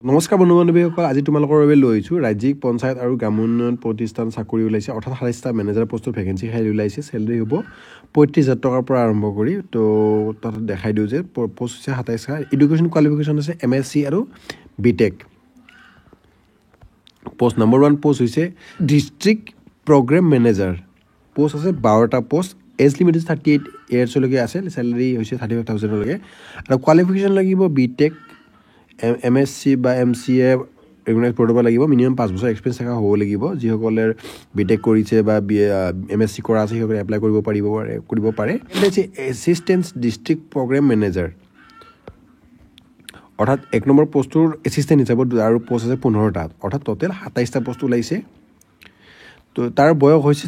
নমস্কাৰ বন্ধু বান্ধৱীসকল, আজি তোমালোকৰ বাবে লৈ আহিছোঁ ৰাজ্যিক পঞ্চায়ত আৰু গ্ৰামোন্নয়ন প্ৰতিষ্ঠান চাকৰি ওলাইছে, অৰ্থাৎ 28টা মেনেজাৰ পোষ্টৰ ভেকেঞ্চি খাই ওলাইছে। চেলেৰি হ'ব 35,000 টকাৰ পৰা আৰম্ভ কৰি। তো তাত দেখাই দিওঁ যে পোষ্ট হৈছে 27টা। এডুকেশ্যন কোৱালিফিকেশ্যন আছে MSc আৰু BTech। পোষ্ট নম্বৰ 1 পোষ্ট হৈছে ডিষ্ট্ৰিক্ট প্ৰগ্ৰেম মেনেজাৰ। পোষ্ট আছে 12টা পোষ্ট। এজ লিমিট 38 ইয়াৰ্ছলৈকে আছে। চেলেৰি হৈছে 35,000লৈকে আৰু কোৱালিফিকেশ্যন লাগিব BTech, MSc বা MCA ৰেকগনাইজ কৰিব লাগিব। মিনিমাম 5 বছৰ এক্সপিৰিয়েঞ্চ থকা হ'ব লাগিব। যিসকলে BTech কৰিছে বা MSc কৰা আছে সেইসকলে এপ্লাই কৰিব পাৰে। এছিষ্টেণ্ট ডিষ্ট্ৰিক্ট প্ৰগ্ৰেম মেনেজাৰ, অৰ্থাৎ 1 নম্বৰ পোষ্টটোৰ এছিষ্টেণ্ট হিচাপত আৰু পোষ্ট আছে 15টা, অৰ্থাৎ টোটেল 27টা পোষ্ট ওলাইছে। তো তাৰ বয়স হৈছে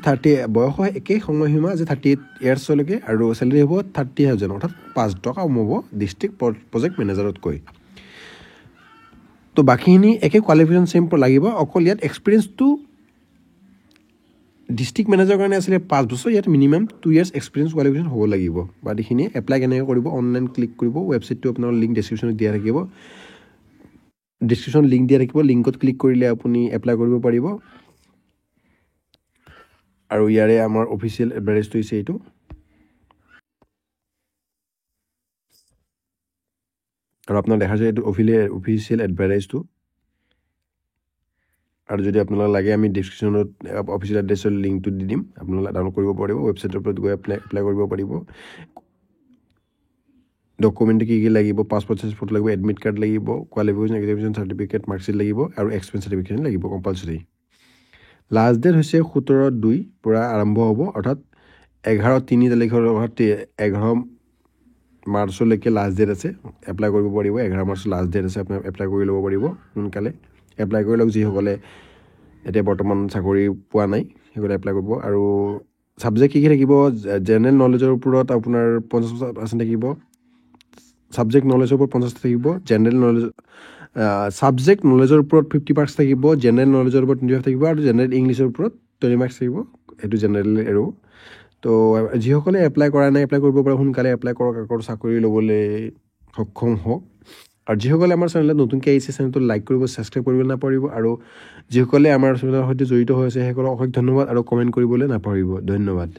বয়স হয় একেই সময়সীমা যে 38 ইয়াৰ্ছলৈকে আৰু চেলেৰি হ'ব 30,000, অৰ্থাৎ 5 টকা কম হ'ব ডিষ্ট্ৰিক্ট প্ৰজেক্ট মেনেজাৰতকৈ। তো বাকীখিনি একে কোৱালিফিকেশ্যন চেম লাগিব, অকল ইয়াত এক্সপিৰিয়েঞ্চটো ডিষ্ট্ৰিক্ট মেনেজাৰৰ কাৰণে আছিলে 5 বছৰ, ইয়াত মিনিমাম 2 ইয়াৰ্ছ এক্সপিৰিয়েঞ্চ কোৱালিফিকেশ্যন হ'ব লাগিব। বাকীখিনি এপ্লাই কেনেকৈ কৰিব, অনলাইন ক্লিক কৰিব, ৱেবছাইটটো আপোনাৰ লিংক ডেছক্ৰিপশ্যনত দিয়া থাকিব। লিংকত ক্লিক কৰিলে আপুনি এপ্লাই কৰিব পাৰিব। আৰু ইয়াৰে আমাৰ অফিচিয়েল এডভাৰটাইজটো হৈছে এইটো। আৰু আপোনাৰ দেখা যায় এইটো অফিচিয়েল এডভাৰটাইজটো। আৰু যদি আপোনালোক লাগে আমি ডিছক্ৰিপশ্যনত অফিচিয়েল এড্ৰেছৰ লিংকটো দি দিম, আপোনালোকে ডাউনলোড কৰিব পাৰিব, ৱেবছাইটৰ পৰা গৈ এপ্লাই কৰিব পাৰিব। ডকুমেণ্ট কি লাগিব, পাছপৰ্ট চাইজ ফটো লাগিব, এডমিট কাৰ্ড লাগিব, কোৱালিফিকেশ্যন এক্সামিনেশ্যন চাৰ্টিফিকেট, মাৰ্কশ্বিট লাগিব আৰু এক্সপেৰিয়েঞ্চ চাৰ্টিফিকেট লাগিব কম্পালচৰি। লাষ্ট ডেট হৈছে 17/2 পৰা আৰম্ভ হ'ব, অৰ্থাৎ 11/3 তাৰিখৰ 11 মাৰ্চলৈকে লাষ্ট ডেট আছে। এপ্লাই কৰিব পাৰিব, 11 মাৰ্চ লাষ্ট ডেট আছে, আপুনি এপ্লাই কৰি ল'ব পাৰিব সোনকালে। এপ্লাই কৰি লওক যিসকলে এতিয়া বৰ্তমান চাকৰি পোৱা নাই সেইসকলে এপ্লাই কৰিব। আৰু ছাবজেক্ট কি থাকিব, জেনেৰেল নলেজৰ ওপৰত আপোনাৰ 50% থাকিব, ছাবজেক্ট নলেজৰ ওপৰত 50 থাকিব, জেনেৰেল নলেজ ছাবজেক্ট নলেজৰ ওপৰত 50 মাৰ্কছ থাকিব, জেনেৰেল নলেজৰ ওপৰত 25 থাকিব আৰু জেনেৰেল ইংলিছৰ ওপৰত 20 মাৰ্কছ থাকিব। সেইটো জেনেৰেল আৰু তো যিসকলে এপ্লাই কৰা নাই এপ্লাই কৰিব পাৰে, সোনকালে এপ্লাই কৰক, আকৌ চাকৰি ল'বলৈ সক্ষম হওক। আৰু যিসকলে আমাৰ চেনেলত নতুনকৈ আহিছে চেনেলটো লাইক কৰিব, ছাবস্ক্ৰাইব কৰিবলৈ নাপাহৰিব। আৰু যিসকলে আমাৰ চেনেলৰ সৈতে জড়িত হৈ আছে সেইসকলক অশেষ ধন্যবাদ আৰু কমেণ্ট কৰিবলৈ নাপাহৰিব। ধন্যবাদ।